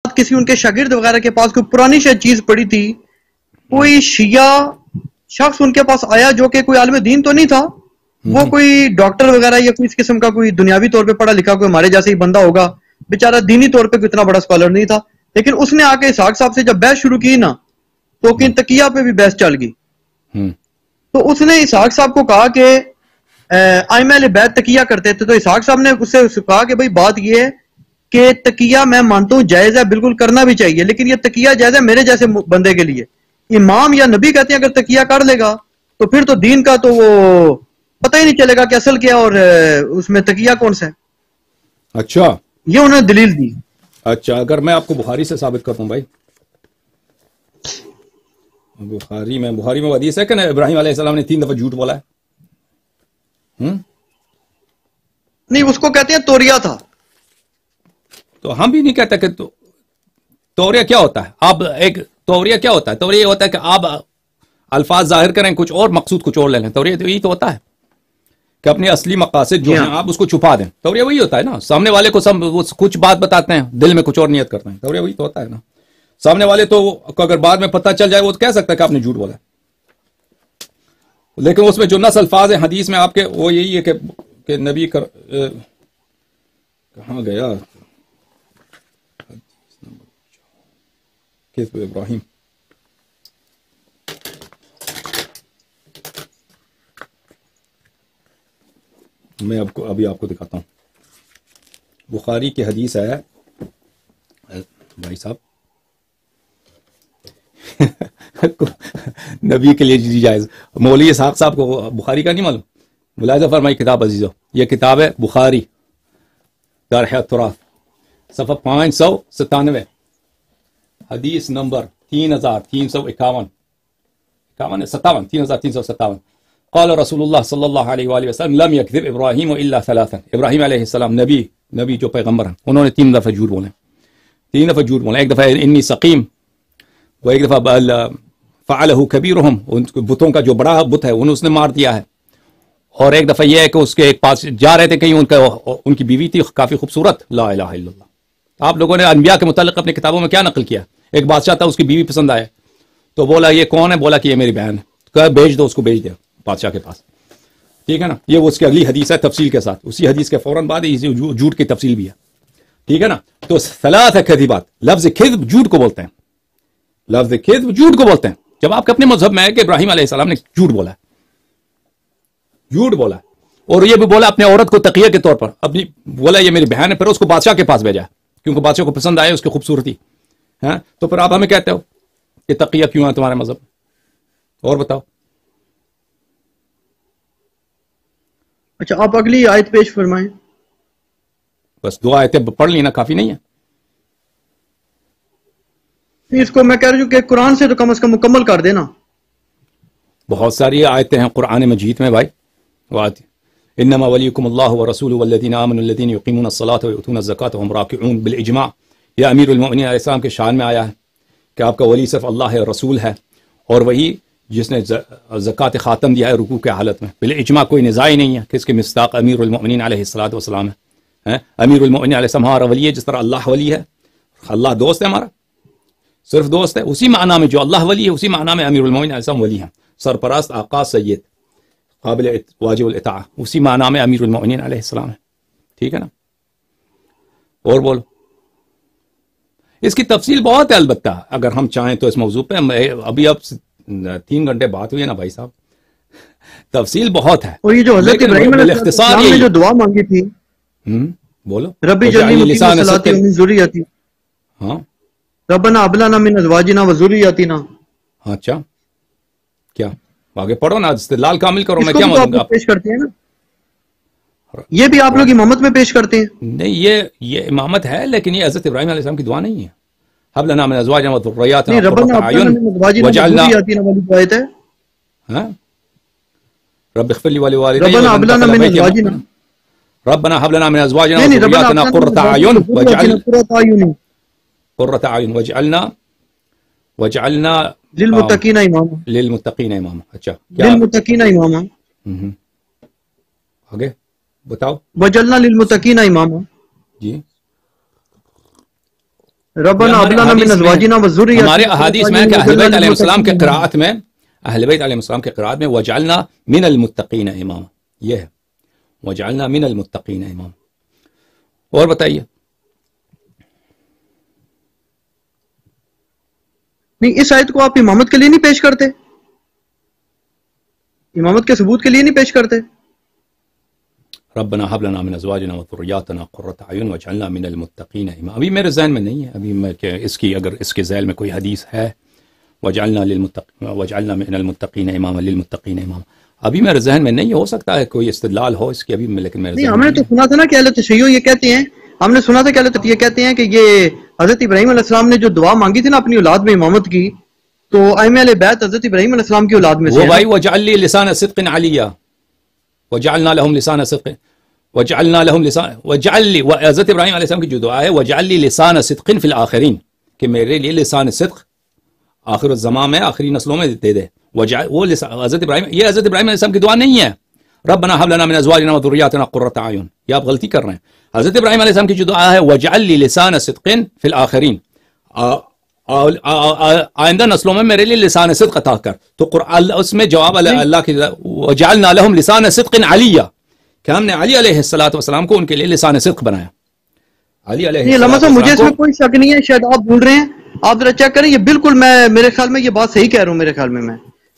کسی ان کے شاگرد وغیرہ کے پاس کوئی پرانی شاید چیز پڑی تھی، کوئی شیعہ شخص ان کے پاس آیا جو کہ کوئی عالم دین تو نہیں تھا، وہ کوئی ڈاکٹر وغیرہ یا کوئی اس قسم کا کوئی دنیاوی طور پہ پڑھا لکھا کوئی ہمارے جیسے ہی بندہ ہوگا، بیچارہ دینی طور پہ کوئی اتنا بڑا اسکالر نہیں تھا، لیکن اس نے آ کے اسحاق صاحب سے جب بحث شروع کی نا تو کہ تقیہ پہ بھی بحث چل گئی. تو اس نے اسحاق صاحب کو کہا کہ ائمہ اہل بیت تقیہ کرتے تھے، تو اسحاق صاحب نے اس سے کہا کہ بھئی بات یہ ہے کہ تقیہ میں مانتا ہوں جائز ہے، بالکل کرنا بھی چاہیے، لیکن یہ تقیہ جائز ہے میرے جیسے بندے کے لیے. امام یا نبی کہتے ہیں اگر تقیہ کر لے گا تو پھر تو دین کا تو وہ پتہ ہی نہیں چلے گا کہ اصل کیا اور اس میں تقیہ کون سا ہے. اچھا یہ انہوں نے دلیل دی. اچھا اگر میں آپ کو بخاری سے ثابت کرتا ہوں بھائی، بخاری میں حدیث ہے کہ نا ابراہیم علیہ السلام نے 3 دفعہ جھوٹ بولا ہے. نہیں اس کو کہتے ہیں توریہ تھا. تو ہم بھی نہیں کہتے کہ توریہ کیا ہوتا ہے. آپ ایک توریہ کیا ہوتا ہے؟ توریہ یہ ہوتا ہے کہ آپ الفاظ ظاہر کریں کچھ اور، مقصود کچھ اور لے لیں. توریہ تو یہی تو ہوتا ہے کہ اپنے اصلی مقاصد جو ہیں آپ اس کو چھپا دیں. توریہ وہی ہوتا ہے نا. سامنے والے کو کچھ بات بتاتے ہیں، دل میں کچھ اور نیت کرتے ہیں. توریہ وہی تو ہوتا ہے نا. سامنے والے تو اگر بعد میں پتہ چل جائے وہ تو کہہ سکتا ہے کہ آپ نے جھوٹ بولا ہے، لیکن اس میں جو نص الفاظ ہیں حدیث میں آپ کے وہ یہی ہے کہ نبی کہاں گیا کس ابراہیم، میں ابھی آپ کو دکھاتا ہوں. بخاری کی حدیث ہے بھائی صاحب نبی کے لیے جی جائز. مولوی اسحاق صاحب کو بخاری کا نہیں معلوم؟ ملاحظہ فرمائی کتاب عزیزو، یہ کتاب ہے بخاری دارح التراث، صفحہ 597، حدیث نمبر 3357 قال رسول اللہ صلی اللہ علیہ وآلہ وسلم لم یکذب ابراہیم الا ثلاثا. ابراہیم علیہ السلام نبی جو پیغمبر ہیں انہوں نے 3 دفعہ جھوٹ بولے. 3 دفعہ جھوٹ بولے. ایک دفعہ انی سقیم، وہ ایک دفعہ فعلہ کبیرہم، بتوں کا جو بڑا بت ہے انہوں اس نے مار دیا ہے، اور ایک دفعہ یہ ہے کہ اس کے ایک پاس جا رہے تھے کہیں، ان کی بیوی تھی کافی خوبصورت. لا الہ الا اللہ. آپ لوگوں نے انبیاء کے متعلق اپنی کتابوں میں کیا نقل کیا؟ ایک بادشاہ تھا، اس کی بیوی پسند آئے تو بولا یہ کون ہے؟ بولا کہ یہ میری بہن ہے. کہا بھیج دو اس کو، بھیج دیا بادشاہ کے پاس. ٹھیک ہے نا. یہ اس کی اگلی حدیث ہے تفصیل کے ساتھ. اسی حدیث کے فوراً بعد جھوٹ کی تفصیل بھی ہے. ٹھیک ہے نا. تو ثلاث کذبات، لفظ کذب جھوٹ کو بولتے ہیں. لفظ کذب جھوٹ کو بولتے ہیں. جب آپ کے اپنے مذہب میں ہے کہ ابراہیم علیہ السلام نے جھوٹ بولا ہے، جھوٹ بولا ہے، اور یہ بھی بولا اپنے عورت کو تقیہ کے طور پر، اپنی بولا یہ میری بہن ہے، پھر اس کو بادشاہ کے پاس بھیجا کیونکہ بادشاہ کو پسند آئے اس کی خوبصورتی. تو پھر آپ ہمیں کہتے ہو کہ تقیہ کیوں ہے تمہارے مذہب؟ اور بتاؤ. اچھا آپ اگلی آیت پیش فرمائیں. بس 2 آیتیں پڑھ لینا کافی نہیں ہے. اس کو میں کہہ رہی ہوں کہ قرآن سے تو کم از کم مکمل کر دینا. بہت ساری آیتیں ہیں قرآن مجید میں بھائی. انما ولیکم اللہ ورسولہ والذین آمنوا الذین یقیمون الصلاۃ ویؤتون الزکاۃ وهم راکعون بالاجماع. یہ امیر المؤمنین علیہ السلام کے شان میں آیا ہے کہ آپ کا ولی صرف اللہ ہے، رسول ہے، اور وہی جس نے زکوٰۃ خاتم دیا ہے رکوع کے حالت میں. بالاجماع کوئی نزاع ہی نہیں ہے کہ اس کے مصداق امیر المؤمنین علیہ الصلوۃ والسلام ہے. امیر المؤمنین علیہ السلام ہمارا ولی ہے جس طرح اللہ ولی ہے. اللہ دوست ہے ہمارا، صرف دوست ہے. اسی معنی میں جو اللہ ولی ہے اسی معنی میں امیر المؤمنین علیہ السلام ولی ہیں. سرپرست، آقا، سید، قابل واجب الطاعہ، اسی معنی میں امیر المؤمنین علیہ السلام ہے. ٹھیک ہے نا. اور بولو. اس کی تفصیل بہت ہے، البتہ اگر ہم چاہیں تو اس موضوع پہ ابھی اب 3 گھنٹے بات ہوئی ہے نا بھائی صاحب، تفصیل بہت ہے. اور یہ جو حضرت ابراہیم علیہ السلام نے جو دعا مانگی تھی، بولو ربی جعلنی مقیم الصلاۃ ومن ذریتی، ہاں ربنا هب لنا من ازواجنا وذریاتنا. اچھا کیا آگے پڑھو نا، استدلال کامل کرو. میں کیا مانوں گا؟ پیش کرتے ہیں نا، یہ بھی آپ لوگ امامت میں پیش کرتے ہیں. نہیں یہ امامت ہے، لیکن یہ حضرت ابراہیم علیہ السلام کی دعا نہیں ہے. هب لنا من ازواجنا وذریاتنا قرۃ اعین وجعلنا رب اغفر لي ولوالدي ربنا هب لنا من ازواجنا ربنا هب لنا من ازواجنا وذرياتنا قرۃ اعین وجعلنا للمتقین اماما. اچھا للمتقین اماما، آگے بتاؤ. وجعلنا للمتقین اماما. جی ربنا هب لنا من ازواجنا وذرياتنا ہمارے احادیث میں کہ اہل بیت علیہ السلام کے قراءت میں اہل بیت علیہ السلام کے قراءت میں وجعلنا من المتقین اماما، یہ ہے وجعلنا من المتقین اماما. اور بتائیے. نہیں، اس آیت کو آپ امامت کے لیے نہیں پیش کرتے؟ امامت کے ثبوت کے لیے نہیں پیش کرتے؟ ربنا هب لنا من ازواجنا وذرياتنا قرة اعين واجعلنا من المتقين اماما. ابھی میرے ذہن میں نہیں ہے ابھی میں کہ اس کی اگر اس کے ذیل میں کوئی حدیث ہے وجعلنا من المتقين اماما للمتقين اماما، ابھی میرے ذہن میں نہیں. ہو سکتا ہے کوئی استدلال ہو اس کی ابھی، لیکن میرے نہیں. ہم نے تو سنا تھا نا کہ اہل تشیع یہ کہتے ہیں، ہم نے سنا تھا کہ اہل تشیع کہتے ہیں کہ یہ حضرت ابراہیم علیہ السلام نے جو دعا مانگی تھی نا اپنی اولاد میں امامت کی، تو ائمہ اہل بیت حضرت ابراہیم علیہ السلام کی اولاد میں سے وہ بھائی وجعل لي لسان صدق عليا وجعلنا لهم لسان صدق وجعلنا لهم لسان وجعل لي، حضرت ابراہیم علیہ السلام کی جو دعا ہے وجعل لي لسان صدق في الاخرين، کہ میرے لیے لسان صدق آخر الزمان میں آخری نسلوں میں دے دے. وہ حضرت ابراہیم، یہ حضرت ابراہیم علیہ السلام کی دعا نہیں ہے ربنا هب لنا من ازواجنا وذرياتنا قرة اعين، یہ آپ غلطی کر رہے ہیں. حضرت ابراہیم علیہ السلام کی جو دعا ہے وجعل لي لسان صدق في الاخرين، آئندہ نسلوں میں میرے لیے لسان صدق عطا کر. تو قرآن اس میں جواب اللہ کی وجعلنا لهم لسان صدق عليا، کہ ہم نے علی علیہ السلام کو ان کے لیے لسان صدق بنایا. علی علیہ السلام، مجھے اس میں کوئی شک نہیں ہے، شاید آپ بھول رہے ہیں، آپ ذرا چیک کریں. یہ بالکل میرے خیال میں یہ بات صحیح کہہ رہا ہوں. میرے خیال میں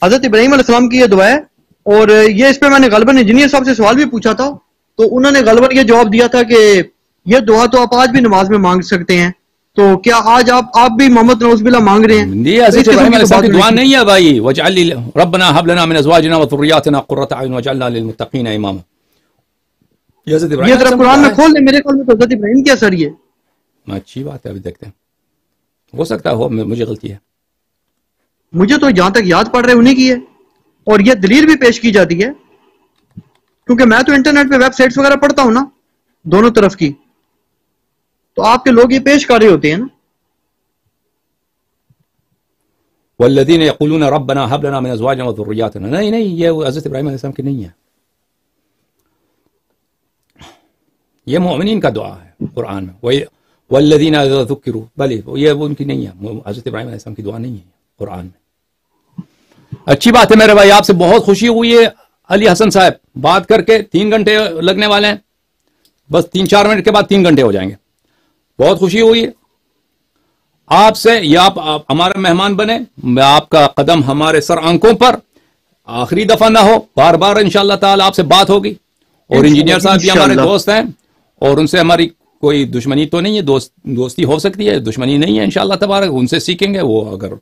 حضرت ابراہیم علیہ السلام کی یہ دعا ہے، اور یہ اس پہ میں نے غالباً انجینئر صاحب سے سوال بھی پوچھا تھا، تو انہوں نے غالباً یہ جواب دیا تھا کہ یہ دعا تو آپ آج بھی نماز میں مانگ سکتے ہیں. تو کیا آج آپ بھی محمد نعوذ باللہ مانگ رہے ہیں؟ یہ حضرت ابراہیم علیہ السلام کی دعا نہیں ہے بھائی. وجعل لي ربنا هب لنا من ازواجنا وذرياتنا قرة اعين واجعلنا للمتقين اماما. یہ ذرا قرآن میں کھول لیں، میرے خیال میں تو حضرت ابراہیم کی اثر ہی ہے. اچھی بات ہے، ابھی دیکھتے ہیں، ہو سکتا ہے مجھے غلطی ہے. مجھے تو جہاں تک یاد پڑ رہے انہیں کی ہے، اور یہ دلیل بھی پیش کی جاتی ہے، کیونکہ میں تو انٹرنیٹ پہ ویب سائٹس وغیرہ پڑھتا ہوں نا دونوں طرف کی، تو آپ کے لوگ یہ پیش کر رہے ہوتے ہیں نا. والذین یقولون ربنا هب لنا من ازواجنا وذرياتنا، نہیں یہ حضرت ابراہیم علیہ السلام کی نہیں ہے، یہ مومنین کا دعا ہے قرآن میں. والذین اذا ذکروا، بلے یہ وہ ان کی نہیں ہے، حضرت ابراہیم علیہ السلام کی دعا نہیں ہے قرآن میں. اچھی بات ہے میرے بھائی، آپ سے بہت خوشی ہوئی ہے. علی حسن صاحب بات کر کے 3 گھنٹے لگنے والے ہیں، بس 3-4 منٹ کے بعد 3 گھنٹے ہو جائیں گے. بہت خوشی ہوئی ہے آپ سے، یہ آپ ہمارے مہمان بنے. آپ کا قدم ہمارے سر آنکھوں پر آخری دفعہ نہ ہو، بار بار انشاءاللہ تعالی آپ سے بات ہوگی. اور انجینئر صاحب بھی ہمارے دوست ہیں، اور ان سے ہماری کوئی دشمنی تو نہیں ہے، دوستی ہو سکتی ہے، دشمنی نہیں ہے انشاءاللہ تبارک. ان سے سیکھیں گے، وہ اگر